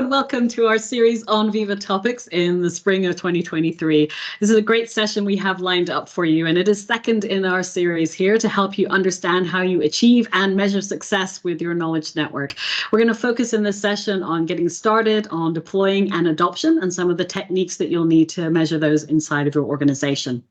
and welcome to our series on Viva Topics in the spring of 2023. This is a great session we have lined up for you, and it is second in our series here to help you understand how you achieve and measure success with your knowledge network. We're going to focus in this session on getting started, on deploying and adoption, and some of the techniques that you'll need to measure those inside of your organization.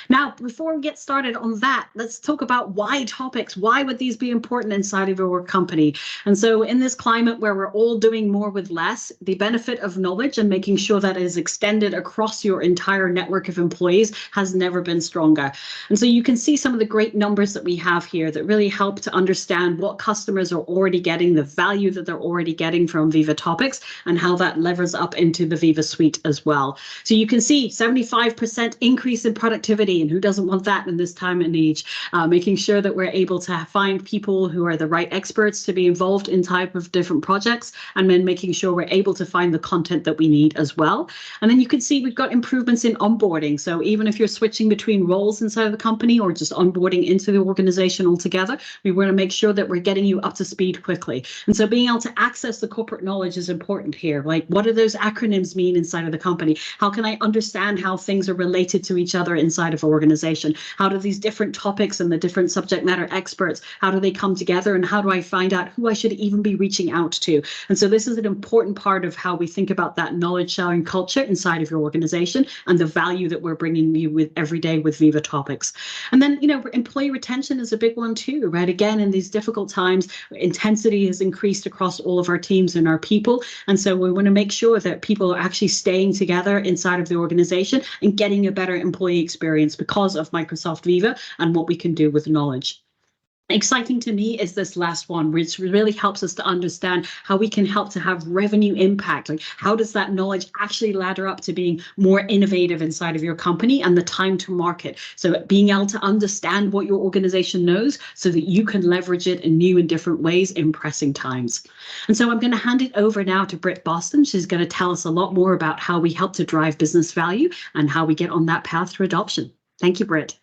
Now, before we get started on that, let's talk about why topics. Why would these be important inside of your company? And so in this climate where we're all doing more with less, the benefit of knowledge and making sure that it is extended across your entire network of employees has never been stronger. And so you can see some of the great numbers that we have here that really help to understand what customers are already getting, the value that they're already getting from Viva Topics, and how that levers up into the Viva Suite as well. So you can see 75% increase in productivity, and who doesn't want that in this time and age? Making sure that we're able to find people who are the right experts to be involved in type of different projects, and then making sure we're able to find the content that we need as well. And then you can see we've got improvements in onboarding. So even if you're switching between roles inside of the company or just onboarding into the organization altogether, we want to make sure that we're getting you up to speed quickly. And so being able to access the corporate knowledge is important here. Like, what do those acronyms mean inside of the company? How can I understand how things are related to each other inside of an organization? How do these different topics and the different subject matter experts, how do they come together, and how do I find out who I should even be reaching out to? And so this is an important part of how we think about that knowledge sharing culture inside of your organization and the value that we're bringing you with every day with Viva Topics. And then, employee retention is a big one too, right? Again, in these difficult times, intensity has increased across all of our teams and our people. And so we want to make sure that people are actually staying together inside of the organization and getting a better employee experience because of Microsoft Viva and what we can do with knowledge. Exciting to me is this last one, which really helps us to understand how we can help to have revenue impact. Like, how does that knowledge actually ladder up to being more innovative inside of your company and the time to market? So being able to understand what your organization knows so that you can leverage it in new and different ways in pressing times. And so I'm going to hand it over now to Britt Boston. She's going to tell us a lot more about how we help to drive business value and how we get on that path to adoption. Thank you, Britt.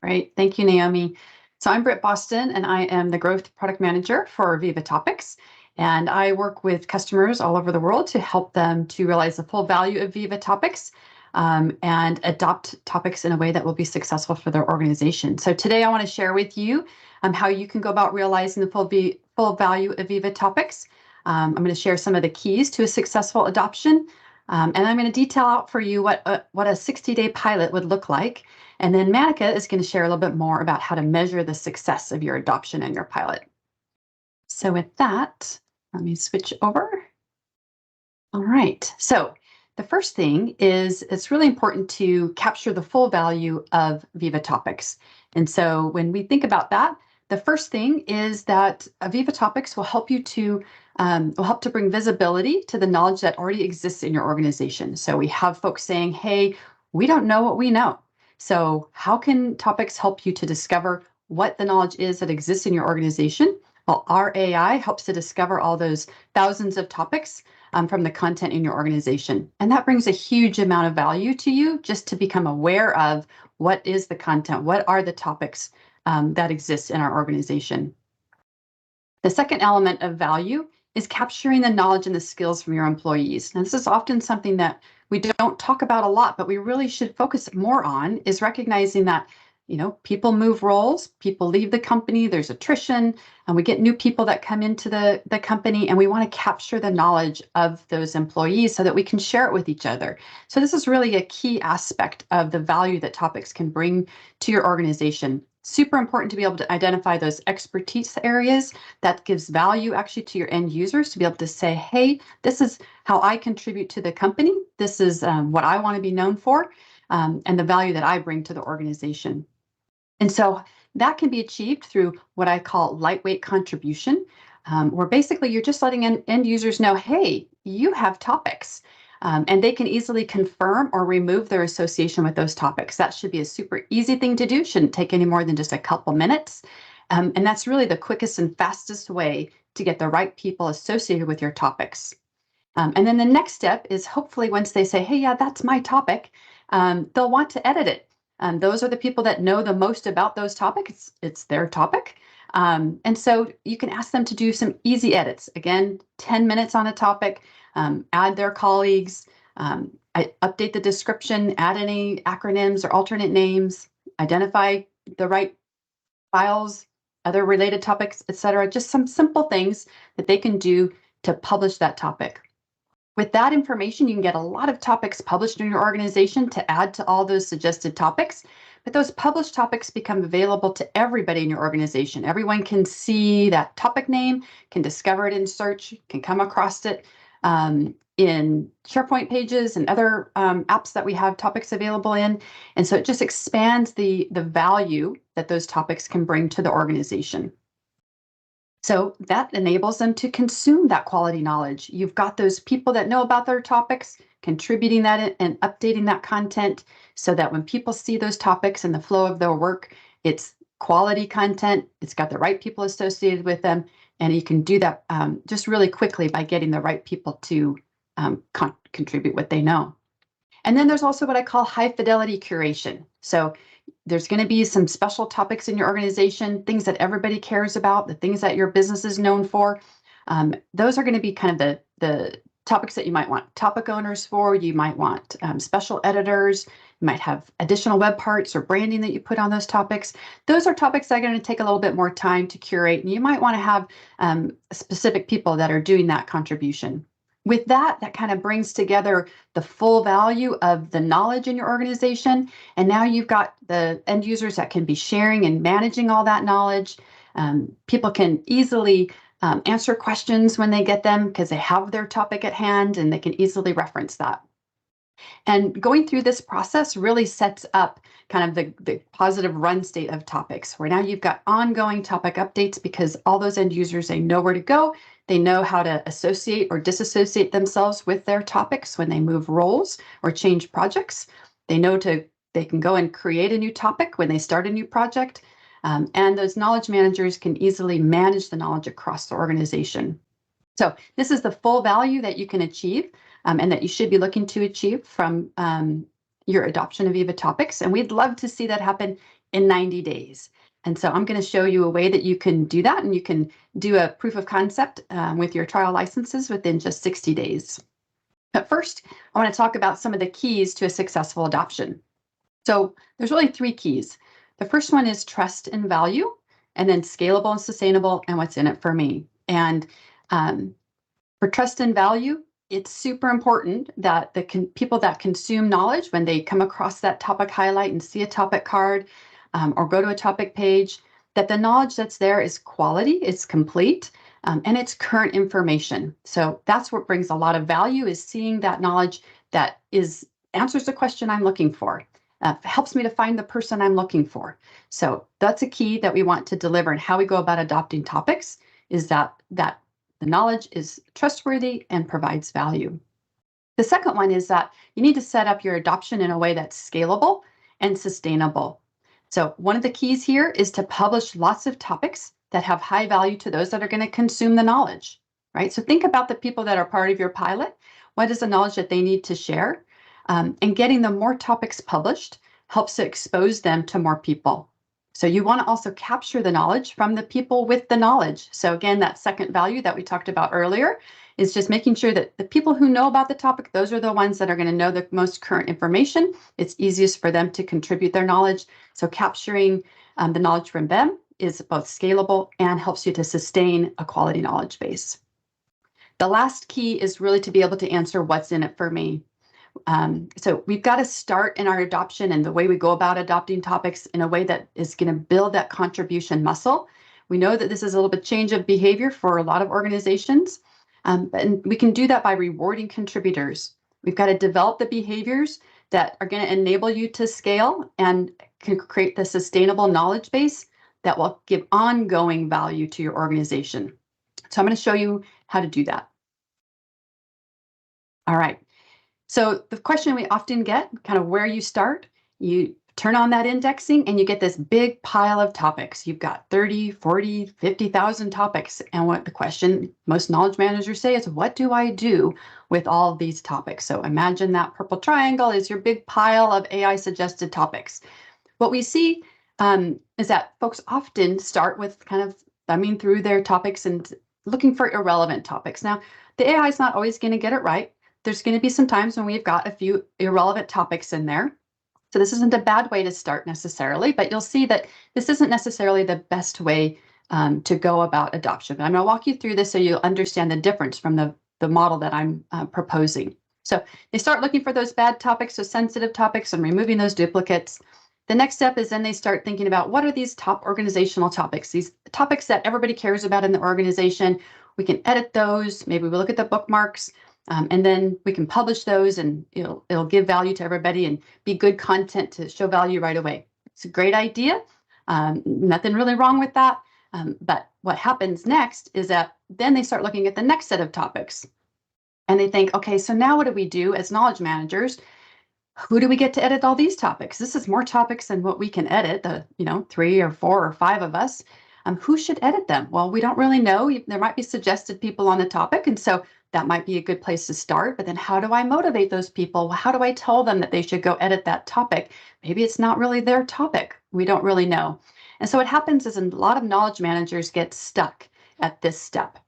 Great. Thank you, Naomi. So I'm Britt Boston, and I am the Growth Product Manager for Viva Topics. And I work with customers all over the world to help them to realize the full value of Viva Topics and adopt topics in a way that will be successful for their organization. So today I want to share with you how you can go about realizing the full value of Viva Topics. I'm going to share some of the keys to a successful adoption. And I'm going to detail out for you what a 60-day pilot would look like. And then Maeneka is going to share a little bit more about how to measure the success of your adoption and your pilot. So with that, let me switch over. All right. So the first thing is it's really important to capture the full value of Viva Topics. And so when we think about that, the first thing is that Viva Topics will help you to bring visibility to the knowledge that already exists in your organization. So we have folks saying, hey, we don't know what we know. So how can topics help you to discover what the knowledge is that exists in your organization? Well, our AI helps to discover all those thousands of topics from the content in your organization. And that brings a huge amount of value to you just to become aware of what is the content, what are the topics that exist in our organization. The second element of value is capturing the knowledge and the skills from your employees. And this is often something that we don't talk about a lot, but we really should focus more on, is recognizing that, people move roles, people leave the company, there's attrition, and we get new people that come into the company, and we want to capture the knowledge of those employees so that we can share it with each other. So this is really a key aspect of the value that topics can bring to your organization. Super important to be able to identify those expertise areas that gives value actually to your end users, to be able to say, hey, this is how I contribute to the company. This is what I want to be known for, and the value that I bring to the organization. And so that can be achieved through what I call lightweight contribution, where basically you're just letting end users know, hey, you have topics. And they can easily confirm or remove their association with those topics. That should be a super easy thing to do. Shouldn't take any more than just a couple minutes. And that's really the quickest and fastest way to get the right people associated with your topics. And then the next step is hopefully once they say, hey, yeah, that's my topic, they'll want to edit it. Those are the people that know the most about those topics. It's their topic. And so you can ask them to do some easy edits. Again, 10 minutes on a topic, add their colleagues, update the description, add any acronyms or alternate names, identify the right files, other related topics, etc. Just some simple things that they can do to publish that topic. With that information, you can get a lot of topics published in your organization to add to all those suggested topics. But those published topics become available to everybody in your organization. Everyone can see that topic name, can discover it in search, can come across it in SharePoint pages and other apps that we have topics available in. And so it just expands the value that those topics can bring to the organization. So that enables them to consume that quality knowledge. You've got those people that know about their topics, contributing that and updating that content so that when people see those topics in the flow of their work, it's quality content, it's got the right people associated with them, and you can do that just really quickly by getting the right people to contribute what they know. And then there's also what I call high fidelity curation. So there's going to be some special topics in your organization, things that everybody cares about, the things that your business is known for. Those are going to be kind of the topics that you might want topic owners for. You might want special editors. You might have additional web parts or branding that you put on those topics. Those are topics that are going to take a little bit more time to curate, and you might want to have specific people that are doing that contribution. With that, that kind of brings together the full value of the knowledge in your organization. And now you've got the end users that can be sharing and managing all that knowledge. People can easily answer questions when they get them because they have their topic at hand and they can easily reference that. And going through this process really sets up kind of the positive run state of topics, where now you've got ongoing topic updates because all those end users, they know where to go. They know how to associate or disassociate themselves with their topics when they move roles or change projects. They know they can go and create a new topic when they start a new project. And those knowledge managers can easily manage the knowledge across the organization. So this is the full value that you can achieve and that you should be looking to achieve from your adoption of Viva Topics. And we'd love to see that happen in 90 days. And so I'm going to show you a way that you can do that, and you can do a proof of concept with your trial licenses within just 60 days. But first, I want to talk about some of the keys to a successful adoption. So there's really 3 keys. The first one is trust and value, and then scalable and sustainable, and what's in it for me. And for trust and value, it's super important that the people that consume knowledge, when they come across that topic highlight and see a topic card or go to a topic page, that the knowledge that's there is quality, it's complete, and it's current information. So that's what brings a lot of value, is seeing that knowledge that answers the question I'm looking for. Helps me to find the person I'm looking for. So that's a key that we want to deliver, and how we go about adopting topics is that the knowledge is trustworthy and provides value. The second one is that you need to set up your adoption in a way that's scalable and sustainable. So one of the keys here is to publish lots of topics that have high value to those that are going to consume the knowledge, right? So think about the people that are part of your pilot. What is the knowledge that they need to share? And getting them more topics published helps to expose them to more people. So you want to also capture the knowledge from the people with the knowledge. So again, that second value that we talked about earlier is just making sure that the people who know about the topic, those are the ones that are going to know the most current information. It's easiest for them to contribute their knowledge. So capturing the knowledge from them is both scalable and helps you to sustain a quality knowledge base. The last key is really to be able to answer what's in it for me. So we've got to start in our adoption and the way we go about adopting topics in a way that is going to build that contribution muscle. We know that this is a little bit change of behavior for a lot of organizations, and we can do that by rewarding contributors. We've got to develop the behaviors that are going to enable you to scale and can create the sustainable knowledge base that will give ongoing value to your organization. So I'm going to show you how to do that. All right. So the question we often get, kind of where you start, you turn on that indexing and you get this big pile of topics. You've got 30, 40, 50,000 topics. And what the question most knowledge managers say is, what do I do with all of these topics? So imagine that purple triangle is your big pile of AI suggested topics. What we see is that folks often start with kind of thumbing through their topics and looking for irrelevant topics. Now, the AI is not always going to get it right. There's going to be some times when we've got a few irrelevant topics in there. So this isn't a bad way to start necessarily, but you'll see that this isn't necessarily the best way to go about adoption. But I'm going to walk you through this so you'll understand the difference from the model that I'm proposing. So they start looking for those bad topics, so sensitive topics, and removing those duplicates. The next step is then they start thinking about what are these top organizational topics, these topics that everybody cares about in the organization. We can edit those. Maybe we look at the bookmarks, and then we can publish those, and it'll give value to everybody and be good content to show value right away. It's a great idea. Nothing really wrong with that. But what happens next is that then they start looking at the next set of topics. And they think, okay, so now what do we do as knowledge managers? Who do we get to edit all these topics? This is more topics than what we can edit, the 3 or 4 or 5 of us. Who should edit them? Well, we don't really know. There might be suggested people on the topic, and so that might be a good place to start. But then how do I motivate those people? How do I tell them that they should go edit that topic? Maybe it's not really their topic. We don't really know. And so what happens is a lot of knowledge managers get stuck at this step.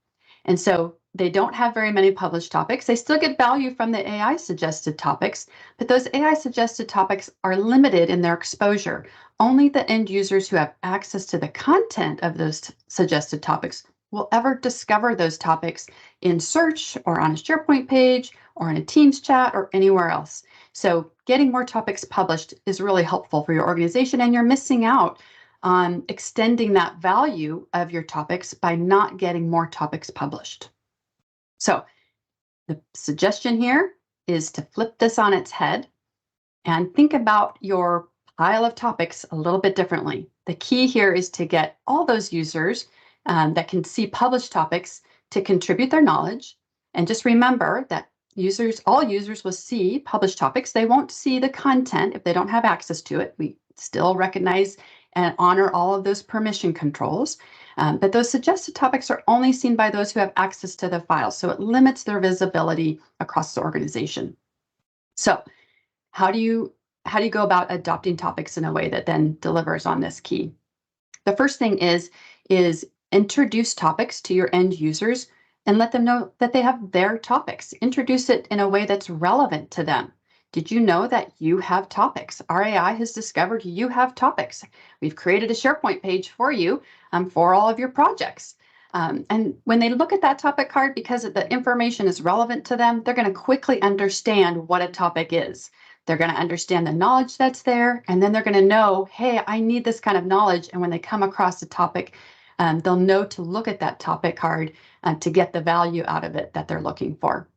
And so they don't have very many published topics. They still get value from the AI suggested topics, but those AI suggested topics are limited in their exposure. Only the end users who have access to the content of those suggested topics will ever discover those topics in search or on a SharePoint page or in a Teams chat or anywhere else. So getting more topics published is really helpful for your organization, and you're missing out on extending that value of your topics by not getting more topics published. So the suggestion here is to flip this on its head and think about your pile of topics a little bit differently. The key here is to get all those users that can see published topics to contribute their knowledge. And just remember that all users will see published topics. They won't see the content if they don't have access to it. We still recognize and honor all of those permission controls. But those suggested topics are only seen by those who have access to the files. So it limits their visibility across the organization. So how do you go about adopting topics in a way that then delivers on this key? The first thing is introduce topics to your end users and let them know that they have their topics. Introduce it in a way that's relevant to them. Did you know that you have topics? Our AI has discovered you have topics. We've created a SharePoint page for you for all of your projects. And when they look at that topic card, because the information is relevant to them, they're going to quickly understand what a topic is. They're going to understand the knowledge that's there, and then they're going to know, hey, I need this kind of knowledge. And when they come across a topic, they'll know to look at that topic card to get the value out of it that they're looking for.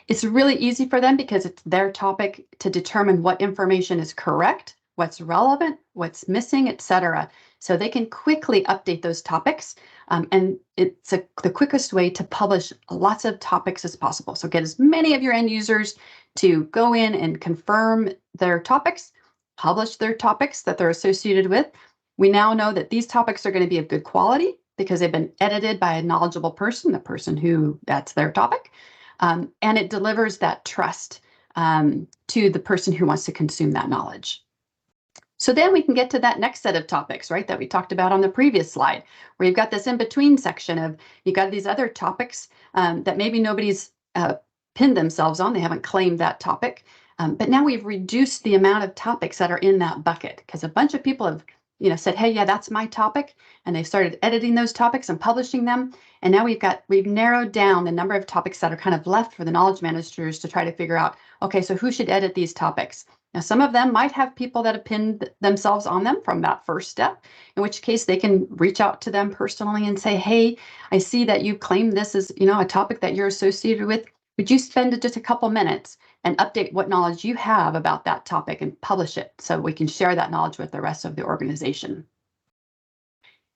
It's really easy for them because it's their topic to determine what information is correct, what's relevant, what's missing, etc. So they can quickly update those topics, and it's the quickest way to publish lots of topics as possible. So get as many of your end users to go in and confirm their topics, publish their topics that they're associated with. We now know that these topics are going to be of good quality because they've been edited by a knowledgeable person, the person who that's their topic. And it delivers that trust to the person who wants to consume that knowledge. So then we can get to that next set of topics, right, that we talked about on the previous slide, where you've got this in-between section of, you've got these other topics that maybe nobody's pinned themselves on, they haven't claimed that topic. But now we've reduced the amount of topics that are in that bucket because a bunch of people have said, hey, yeah, that's my topic. And they've started editing those topics and publishing them. And now we've narrowed down the number of topics that are kind of left for the knowledge managers to try to figure out, okay, so who should edit these topics? Now, some of them might have people that have pinned themselves on them from that first step, in which case they can reach out to them personally and say, hey, I see that you claim this is, a topic that you're associated with. Would you spend just a couple minutes and update what knowledge you have about that topic and publish it so we can share that knowledge with the rest of the organization?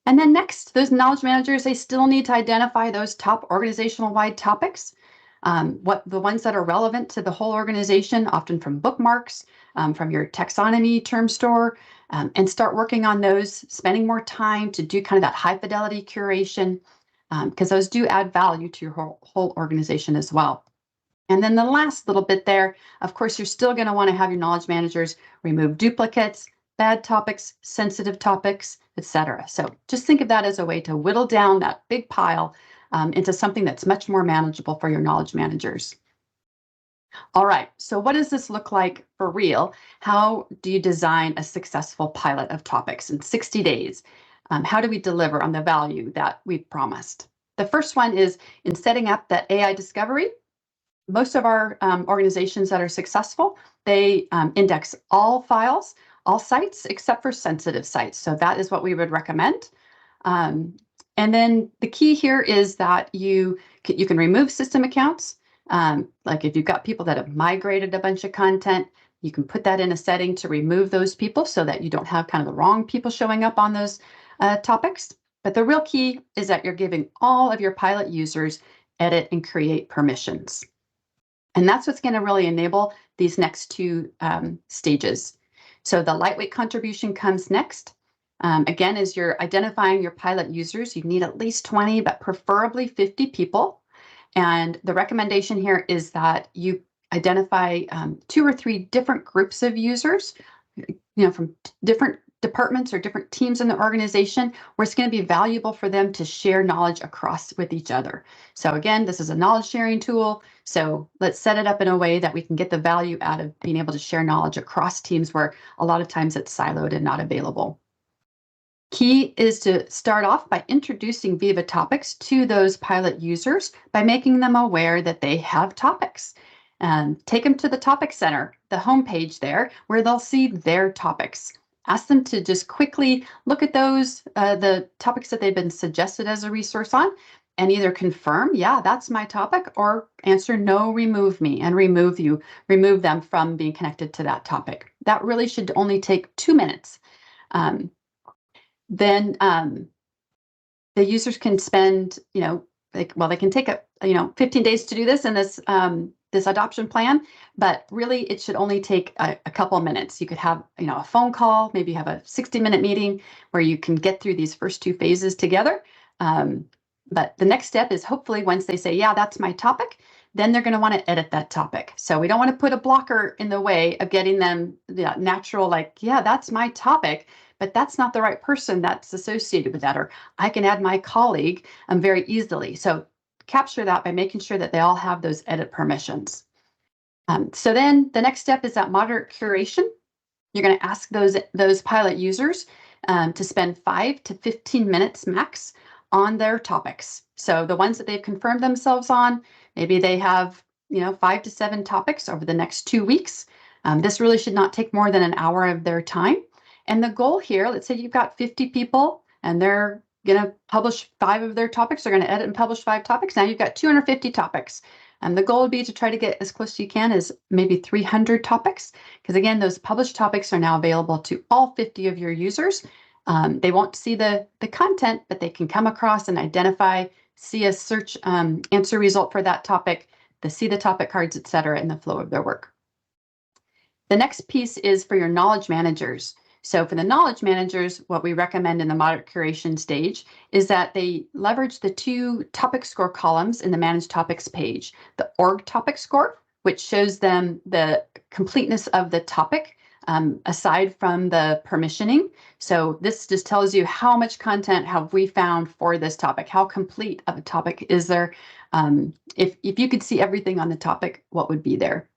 And then next, those knowledge managers, they still need to identify those top organizational-wide topics, the ones that are relevant to the whole organization, often from bookmarks, from your taxonomy term store, and start working on those, spending more time to do kind of that high fidelity curation, because those do add value to your whole organization as well. And then the last little bit there, of course, you're still going to want to have your knowledge managers remove duplicates, bad topics, sensitive topics, etc. So just think of that as a way to whittle down that big pile into something that's much more manageable for your knowledge managers. All right, so what does this look like for real? How do you design a successful pilot of topics in 60 days? How do we deliver on the value that we've promised? The first one is in setting up that AI discovery. Most of our organizations that are successful, they index all files, all sites, except for sensitive sites. So that is what we would recommend. And then the key here is that you can remove system accounts. Like if you've got people that have migrated a bunch of content, you can put that in a setting to remove those people so that you don't have kind of the wrong people showing up on those topics. But the real key is that you're giving all of your pilot users edit and create permissions. And that's what's going to really enable these next two stages. So the lightweight contribution comes next. Again, as you're identifying your pilot users, you need at least 20, but preferably 50 people. And the recommendation here is that you identify 2 or 3 different groups of users, from different departments or different teams in the organization, where it's going to be valuable for them to share knowledge across with each other. So again, this is a knowledge sharing tool. So let's set it up in a way that we can get the value out of being able to share knowledge across teams where a lot of times it's siloed and not available. Key is to start off by introducing Viva Topics to those pilot users by making them aware that they have topics. Take them to the Topic Center, the homepage there, where they'll see their topics. Ask them to just quickly look at those, the topics that they've been suggested as a resource on, and either confirm, yeah, that's my topic, or answer no, remove me, and remove them from being connected to that topic. That really should only take 2 minutes. Then the users can spend, they can take 15 days to do this in this this adoption plan, but really it should only take a couple of minutes. You could have, a phone call, maybe have a 60-minute meeting where you can get through these first 2 phases together. But the next step is hopefully once they say, yeah, that's my topic, then they're going to want to edit that topic. So we don't want to put a blocker in the way of getting them the natural, yeah, that's my topic, but that's not the right person that's associated with that, or I can add my colleague very easily. So capture that by making sure that they all have those edit permissions. So then the next step is that moderate curation. You're going to ask those pilot users to spend 5 to 15 minutes max on their topics. So the ones that they've confirmed themselves on, maybe they have 5 to 7 topics over the next 2 weeks. This really should not take more than an hour of their time. And the goal here, let's say you've got 50 people and they're going to publish 5 of their topics. They're going to edit and publish 5 topics. Now you've got 250 topics. And the goal would be to try to get as close as you can as maybe 300 topics. Because again, those published topics are now available to all 50 of your users. They won't see the content, but they can come across and identify, see a search answer result for that topic, see the topic cards, etc., in the flow of their work. The next piece is for your knowledge managers. So for the knowledge managers, what we recommend in the moderate curation stage is that they leverage the 2 topic score columns in the Manage Topics page. The org topic score, which shows them the completeness of the topic, aside from the permissioning. So this just tells you how much content have we found for this topic, how complete of a topic is there. If you could see everything on the topic, what would be there?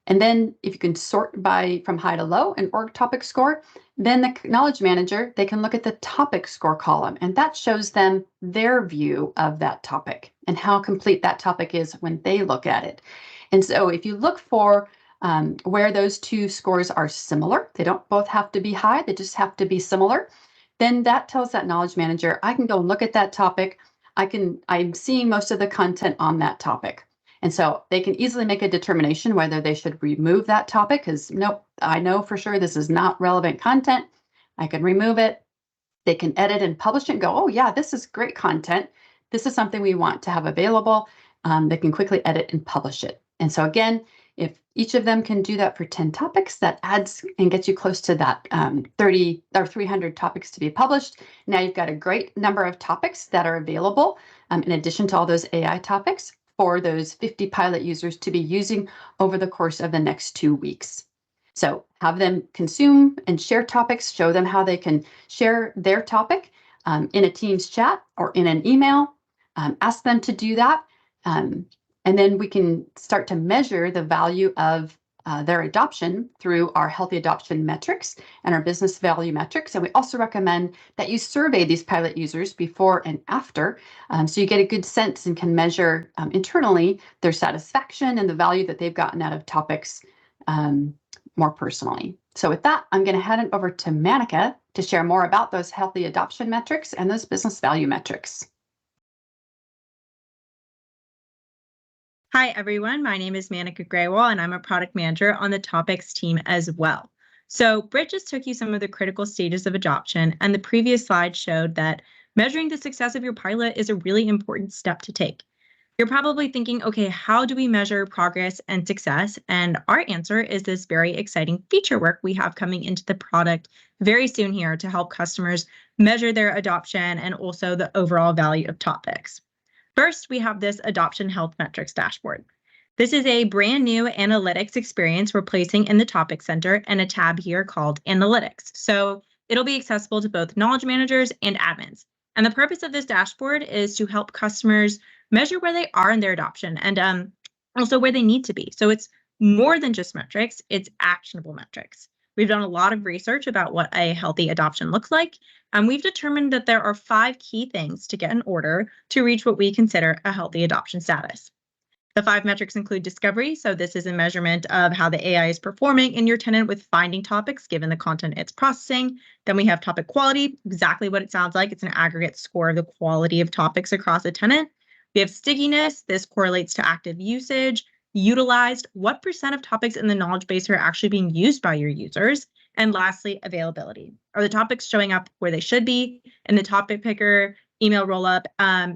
And then if you can sort from high to low an org topic score, then the knowledge manager, they can look at the topic score column, and that shows them their view of that topic and how complete that topic is when they look at it. And so if you look for where those 2 scores are similar, they don't both have to be high, they just have to be similar, then that tells that knowledge manager, I can go and look at that topic. I'm seeing most of the content on that topic. And so they can easily make a determination whether they should remove that topic, because nope, I know for sure this is not relevant content. I can remove it. They can edit and publish it and go, oh yeah, this is great content. This is something we want to have available. They can quickly edit and publish it. And so again, if each of them can do that for 10 topics, that adds and gets you close to that 30 or 300 topics to be published. Now you've got a great number of topics that are available in addition to all those AI topics for those 50 pilot users to be using over the course of the next 2 weeks. So have them consume and share topics, show them how they can share their topic in a Teams chat or in an email, ask them to do that. And then we can start to measure the value of their adoption through our healthy adoption metrics and our business value metrics. And we also recommend that you survey these pilot users before and after, so you get a good sense and can measure internally their satisfaction and the value that they've gotten out of topics more personally. So with that, I'm going to hand it over to Maeneka to share more about those healthy adoption metrics and those business value metrics. Hi, everyone. My name is Maeneka Grewal, and I'm a product manager on the topics team as well. So Britt just took you some of the critical stages of adoption, and the previous slide showed that measuring the success of your pilot is a really important step to take. You're probably thinking, okay, how do we measure progress and success? And our answer is this very exciting feature work we have coming into the product very soon here to help customers measure their adoption and also the overall value of topics. First, we have this adoption health metrics dashboard. This is a brand new analytics experience we're placing in the topic center and a tab here called analytics. So it'll be accessible to both knowledge managers and admins. And the purpose of this dashboard is to help customers measure where they are in their adoption and also where they need to be. So it's more than just metrics, it's actionable metrics. We've done a lot of research about what a healthy adoption looks like, and we've determined that there are 5 key things to get in order to reach what we consider a healthy adoption status. The 5 metrics include discovery, so this is a measurement of how the AI is performing in your tenant with finding topics given the content it's processing. Then we have topic quality, exactly what it sounds like. It's an aggregate score of the quality of topics across a tenant. We have stickiness, this correlates to active usage. Utilized, what % of topics in the knowledge base are actually being used by your users? And lastly, availability. Are the topics showing up where they should be in the topic picker, email rollup,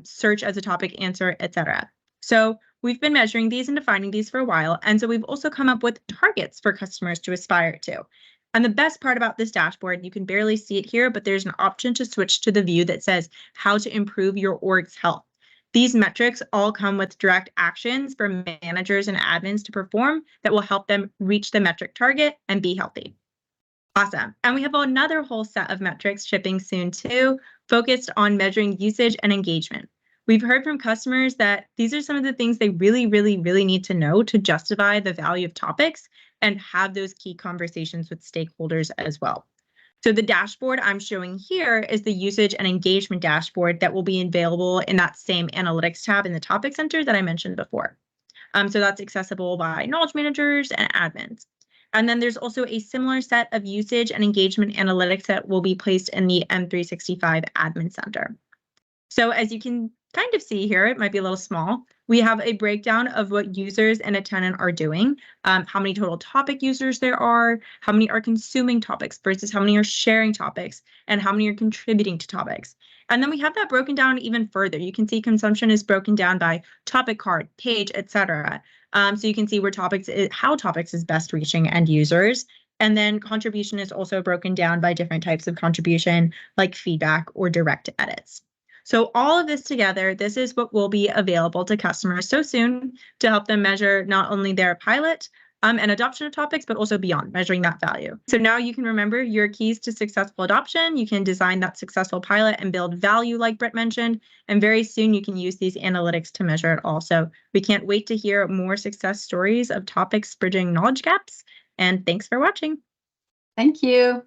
search as a topic answer, etc. So we've been measuring these and defining these for a while. And so we've also come up with targets for customers to aspire to. And the best part about this dashboard, you can barely see it here, but there's an option to switch to the view that says how to improve your org's health. These metrics all come with direct actions for managers and admins to perform that will help them reach the metric target and be healthy. Awesome. And we have another whole set of metrics shipping soon too, focused on measuring usage and engagement. We've heard from customers that these are some of the things they really need to know to justify the value of topics and have those key conversations with stakeholders as well. So the dashboard I'm showing here is the usage and engagement dashboard that will be available in that same analytics tab in the topic center that I mentioned before. So that's accessible by knowledge managers and admins. And then there's also a similar set of usage and engagement analytics that will be placed in the M365 admin center. So as you can kind of see here, it might be a little small. We have a breakdown of what users and a tenant are doing, how many total topic users there are, how many are consuming topics versus how many are sharing topics, and how many are contributing to topics. And then we have that broken down even further. You can see consumption is broken down by topic card, page, etc. So you can see where how topics is best reaching end users. And then contribution is also broken down by different types of contribution, like feedback or direct edits. So all of this together, this is what will be available to customers so soon to help them measure not only their pilot and adoption of topics, but also beyond, measuring that value. So now you can remember your keys to successful adoption. You can design that successful pilot and build value like Britt mentioned. And very soon you can use these analytics to measure it also. We can't wait to hear more success stories of topics bridging knowledge gaps. And thanks for watching. Thank you.